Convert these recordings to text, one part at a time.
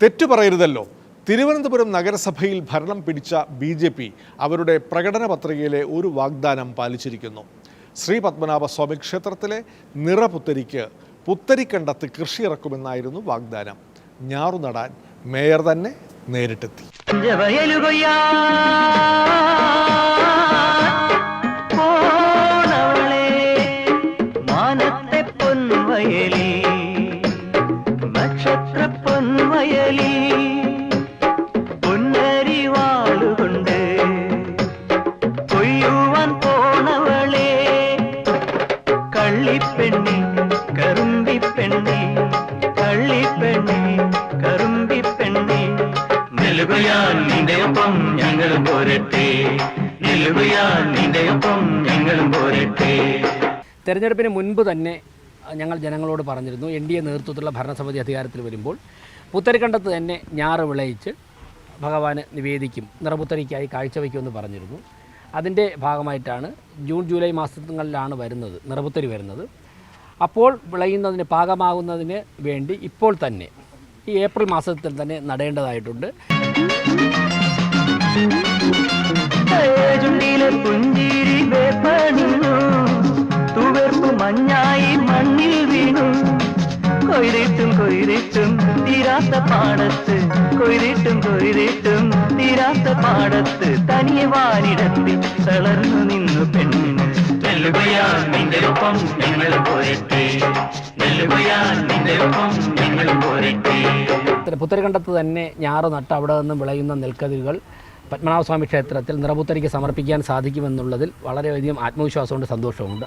തെറ്റു പറയരുതല്ലോ. തിരുവനന്തപുരം നഗരസഭയിൽ ഭരണം പിടിച്ച BJP അവരുടെ പ്രകടന പത്രികയിലെ ഒരു വാഗ്ദാനം പാലിച്ചിരിക്കുന്നു. ശ്രീ പത്മനാഭസ്വാമി ക്ഷേത്രത്തിലെ നിറപുത്തരിക്ക് പുത്തരിക്കണ്ടത്ത് കൃഷി ഇറക്കുമെന്നായിരുന്നു വാഗ്ദാനം. ഞാറുനടാൻ മേയർ തന്നെ നേരിട്ടെത്തി. തെരഞ്ഞെടുപ്പിന് മുൻപ് തന്നെ ഞങ്ങൾ ജനങ്ങളോട് പറഞ്ഞിരുന്നു, NDA നേതൃത്വത്തിലുള്ള ഭരണസമിതി അധികാരത്തിൽ വരുമ്പോൾ പുത്തരിക്കണ്ടത്ത് തന്നെ ഞാറ് വിളയിച്ച് ഭഗവാന് നിവേദിക്കും, നിറപുത്തരിക്കായി കാഴ്ചവെക്കുമെന്ന് പറഞ്ഞിരുന്നു. അതിൻ്റെ ഭാഗമായിട്ടാണ് ജൂൺ ജൂലൈ മാസങ്ങളിലാണ് നിറപുത്തരി വരുന്നത്. അപ്പോൾ വിളയുന്നതിന് പാകമാകുന്നതിന് വേണ്ടി ഇപ്പോൾ തന്നെ ഈ ഏപ്രിൽ മാസത്തിൽ തന്നെ നടേണ്ടതായിട്ടുണ്ട്. മഞ്ഞായി മണ്ണിൽ വീണു കൊയ്തിട്ടും തീരാത്ത പാടത്ത് കൊയ്തിട്ടും തീരാത്ത പാടത്ത് തനിയെ വാനിടത്തി തളർന്നു നിന്നു പെണ്ണിന് നെല്ലുകയാൽ നിന്റെ ഒപ്പം ഞങ്ങൾ പോരട്ടെ, നെല്ലുകയാൽ നിന്റെ ഒപ്പം ഞങ്ങൾ പോരട്ടെ. പുത്തരിക്കണ്ടത്ത് തന്നെ ഞാറ് നട്ട് അവിടെ നിന്നും വിളയുന്ന നെൽക്കതിരുകൾ പത്മനാഭസ്വാമി ക്ഷേത്രത്തിൽ നിറപുത്തരിക്ക് സമർപ്പിക്കാൻ സാധിക്കുമെന്നുള്ളതിൽ വളരെയധികം ആത്മവിശ്വാസമുണ്ട്, സന്തോഷമുണ്ട്.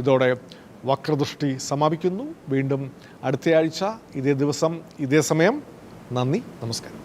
ഇതോടെ വക്രദൃഷ്ടി സമാപിക്കുന്നു. വീണ്ടും അടുത്തയാഴ്ച ഇതേ ദിവസം ഇതേ സമയം. നന്ദി, നമസ്കാരം.